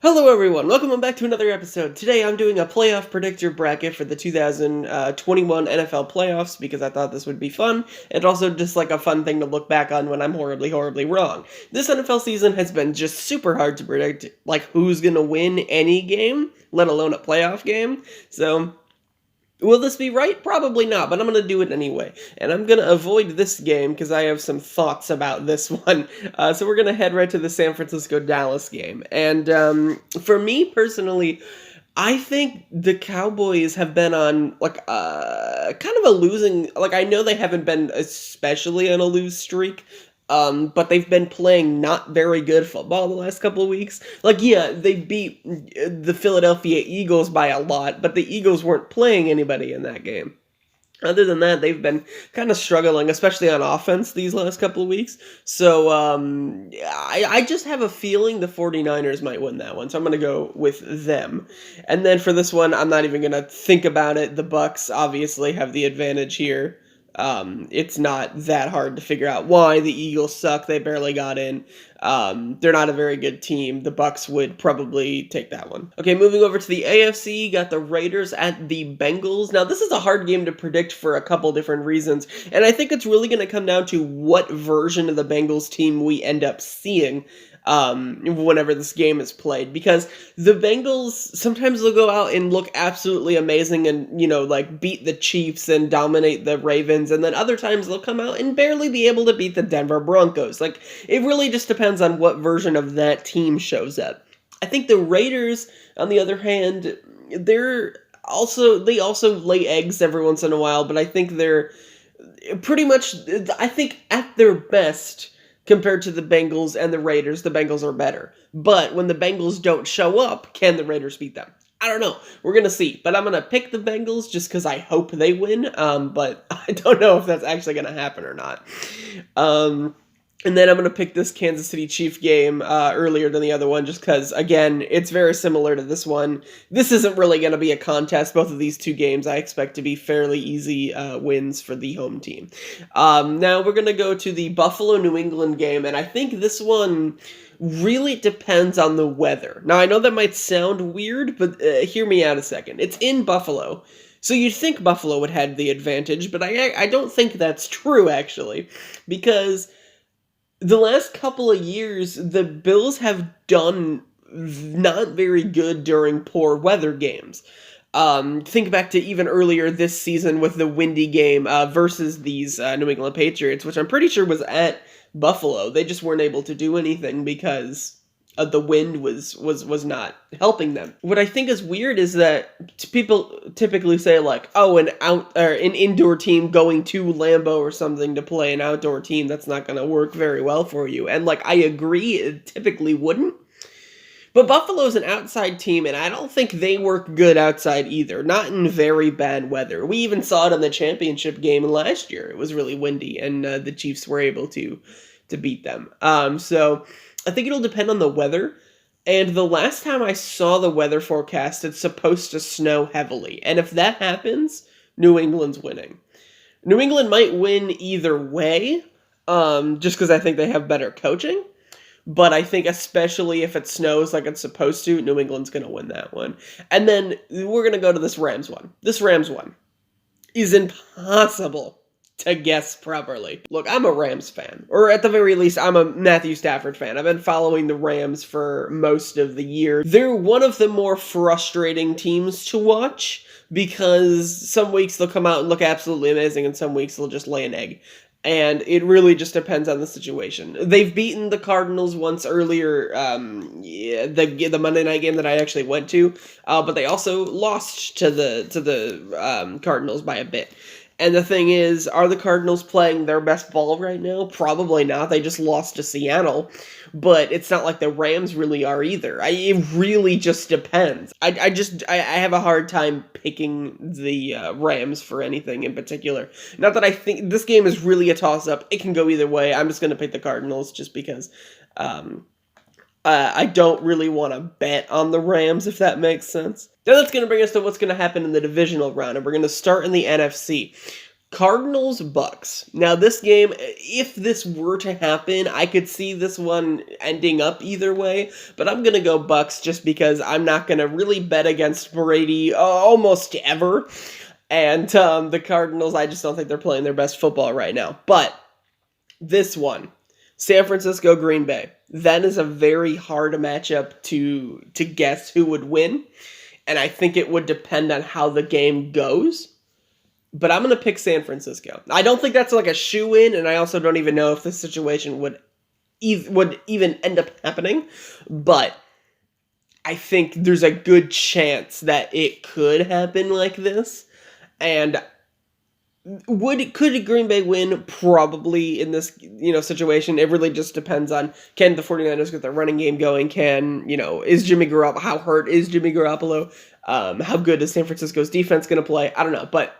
Hello everyone, welcome back to another episode. Today I'm doing a playoff predictor bracket for the 2021 NFL playoffs because I thought this would be fun, and also just like a fun thing to look back on when I'm horribly wrong. This NFL season has been just super hard to predict, like who's gonna win any game, let alone a playoff game, so will this be right? Probably not, but I'm going to do it anyway. And I'm going to avoid this game because I have some thoughts about this one. So we're going to head right to the San Francisco-Dallas game. And for me personally, I think the Cowboys have been on like kind of a losing, like I know they haven't been especially on a lose streak, but they've been playing not very good football the last couple of weeks. Like, yeah, they beat the Philadelphia Eagles by a lot, but the Eagles weren't playing anybody in that game. Other than that, they've been kind of struggling, especially on offense these last couple of weeks. So I just have a feeling the 49ers might win that one. So I'm going to go with them. And then for this one, I'm not even going to think about it. The Bucks obviously have the advantage here. It's not that hard to figure out why. The Eagles suck. They barely got in. They're not a very good team. The Bucks would probably take that one. Okay, moving over to the AFC, got the Raiders at the Bengals. Now, this is a hard game to predict for a couple different reasons, and I think it's really going to come down to what version of the Bengals team we end up seeing whenever this game is played, because the Bengals, sometimes they'll go out and look absolutely amazing and, like beat the Chiefs and dominate the Ravens, and then other times they'll come out and barely be able to beat the Denver Broncos. Like, it really just depends on what version of that team shows up. I think the Raiders, on the other hand, they also lay eggs every once in a while, but I think they're pretty much, I think at their best, compared to the Bengals and the Raiders, the Bengals are better. But when the Bengals don't show up, can the Raiders beat them? I don't know. We're going to see. But I'm going to pick the Bengals just because I hope they win. But I don't know if that's actually going to happen or not. And then I'm going to pick this Kansas City Chief game earlier than the other one just because, again, it's very similar to this one. This isn't really going to be a contest. Both of these two games I expect to be fairly easy wins for the home team. Now we're going to go to the Buffalo-New England game, and I think this one really depends on the weather. Now, I know that might sound weird, but hear me out a second. It's in Buffalo. So you'd think Buffalo would have the advantage, but I don't think that's true, actually, because the last couple of years, the Bills have done not very good during poor weather games. Think back to even earlier this season with the windy game versus these New England Patriots, which I'm pretty sure was at Buffalo. They just weren't able to do anything because the wind was not helping them. What I think is weird is that people typically say like, oh, an indoor team going to Lambeau or something to play an outdoor team, that's not going to work very well for you. And like, I agree, it typically wouldn't. But Buffalo's an outside team, and I don't think they work good outside either. Not in very bad weather. We even saw it in the championship game last year. It was really windy, and the Chiefs were able to beat them. So I think it'll depend on the weather. And the last time I saw the weather forecast, it's supposed to snow heavily. And if that happens, New England's winning. New England might win either way, just because I think they have better coaching. But I think especially if it snows like it's supposed to, New England's going to win that one. And then we're going to go to this Rams one. This Rams one is impossible to guess properly. Look, I'm a Rams fan, or at the very least, I'm a Matthew Stafford fan. I've been following the Rams for most of the year. They're one of the more frustrating teams to watch because some weeks they'll come out and look absolutely amazing, and some weeks they'll just lay an egg. And it really just depends on the situation. They've beaten the Cardinals once earlier, the Monday night game that I actually went to, but they also lost to the Cardinals by a bit. And the thing is, are the Cardinals playing their best ball right now? Probably not. They just lost to Seattle. But it's not like the Rams really are either. It really just depends. I have a hard time picking the Rams for anything in particular. Not that I think this game is really a toss-up. It can go either way. I'm just going to pick the Cardinals just because I don't really want to bet on the Rams, if that makes sense. Now that's going to bring us to what's going to happen in the divisional round, and we're going to start in the NFC. Cardinals Bucks. Now this game, if this were to happen, I could see this one ending up either way, but I'm going to go Bucks just because I'm not going to really bet against Brady almost ever. And the Cardinals, I just don't think they're playing their best football right now. But this one, San Francisco, Green Bay, that is a very hard matchup to guess who would win. And I think it would depend on how the game goes. But I'm going to pick San Francisco. I don't think that's like a shoe-in, and I also don't even know if this situation would even end up happening. But I think there's a good chance that it could happen like this. And could Green Bay win? Probably in this, situation. It really just depends on, can the 49ers get their running game going? Is Jimmy Garoppolo, how hurt is Jimmy Garoppolo? How good is San Francisco's defense going to play? I don't know, but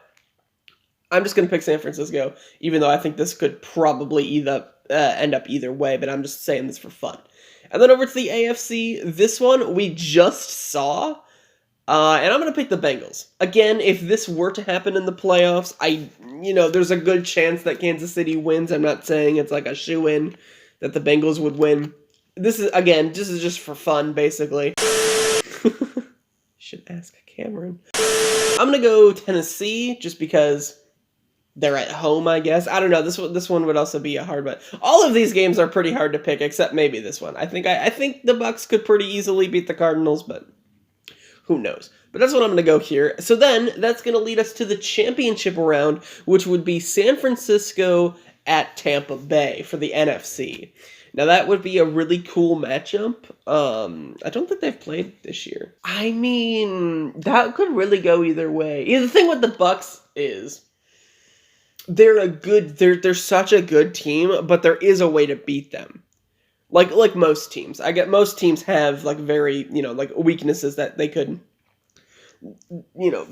I'm just going to pick San Francisco, even though I think this could probably end up either way, but I'm just saying this for fun. And then over to the AFC, this one we just saw, and I'm going to pick the Bengals. Again, if this were to happen in the playoffs, there's a good chance that Kansas City wins. I'm not saying it's like a shoo-in that the Bengals would win. This is just for fun, basically. Should ask Cameron. I'm going to go Tennessee, just because they're at home, I guess. I don't know. This one would also be a hard one. All of these games are pretty hard to pick, except maybe this one. I think the Bucks could pretty easily beat the Cardinals, but who knows? But that's what I'm going to go here. So then that's going to lead us to the championship round, which would be San Francisco at Tampa Bay for the NFC. Now that would be a really cool matchup. I don't think they've played this year. I mean, that could really go either way. The thing with the Bucks is they're such a good team, but there is a way to beat them. Like most teams. I get most teams have like very, like weaknesses that they could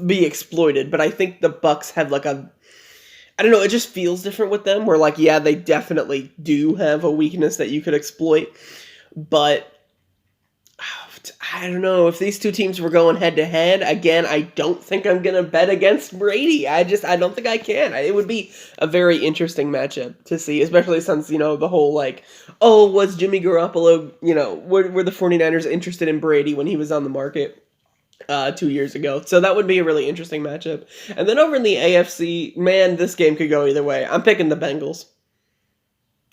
be exploited, but I think the Bucks have like I don't know, it just feels different with them, where like, yeah, they definitely do have a weakness that you could exploit, but I don't know, if these two teams were going head-to-head, again, I don't think I'm going to bet against Brady. I don't think I can. It would be a very interesting matchup to see, especially since, the whole, like, was Jimmy Garoppolo, were the 49ers interested in Brady when he was on the market 2 years ago? So that would be a really interesting matchup. And then over in the AFC, man, this game could go either way. I'm picking the Bengals.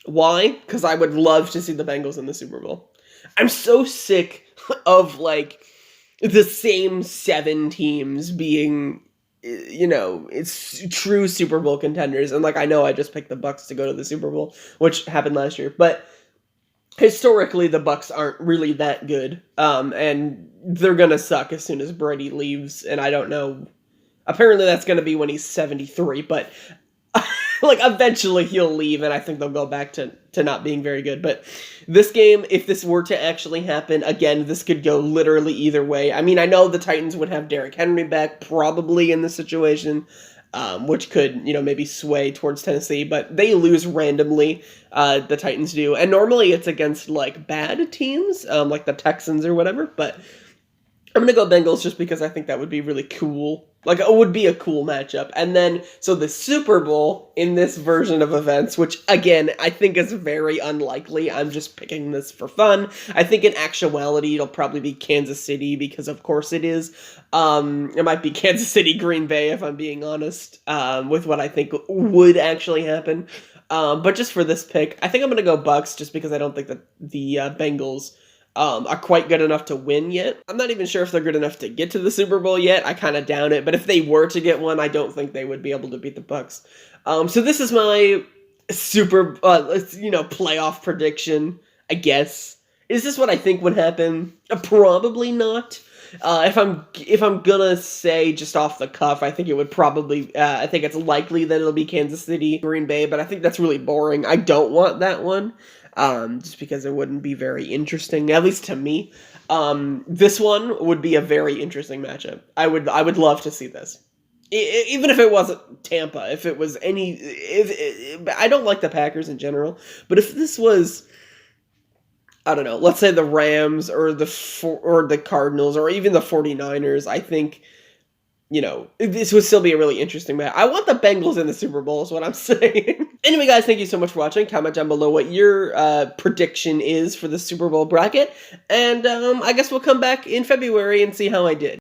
Why? Because I would love to see the Bengals in the Super Bowl. I'm so sick of, like, the same 7 teams being, it's true Super Bowl contenders. And, like, I know I just picked the Bucks to go to the Super Bowl, which happened last year. But historically, the Bucks aren't really that good. And they're going to suck as soon as Brady leaves. And I don't know. Apparently, that's going to be when he's 73. But like, eventually he'll leave, and I think they'll go back to not being very good. But this game, if this were to actually happen, again, this could go literally either way. I mean, I know the Titans would have Derrick Henry back, probably, in this situation, which could, maybe sway towards Tennessee, but they lose randomly, the Titans do. And normally it's against, like, bad teams, like the Texans or whatever, but I'm going to go Bengals just because I think that would be really cool. Like, it would be a cool matchup. And then, so the Super Bowl in this version of events, which, again, I think is very unlikely. I'm just picking this for fun. I think in actuality, it'll probably be Kansas City, because of course it is. It might be Kansas City, Green Bay, if I'm being honest, with what I think would actually happen. But just for this pick, I think I'm going to go Bucks, just because I don't think that the Bengals are quite good enough to win yet. I'm not even sure if they're good enough to get to the Super Bowl yet. I kind of doubt it. But if they were to get one, I don't think they would be able to beat the Bucks. So this is my playoff prediction, I guess. Is this what I think would happen? Probably not. If I'm gonna say just off the cuff, I think it would probably, I think it's likely that it'll be Kansas City, Green Bay, but I think that's really boring. I don't want that one. Just because it wouldn't be very interesting, at least to me. This one would be a very interesting matchup. I would love to see this. Even if it wasn't Tampa, if it was I don't like the Packers in general, but if this was, I don't know, let's say the Rams or the Cardinals or even the 49ers, I think you know, this would still be a really interesting match. I want the Bengals in the Super Bowl is what I'm saying. Anyway, guys, thank you so much for watching. Comment down below what your prediction is for the Super Bowl bracket. And I guess we'll come back in February and see how I did.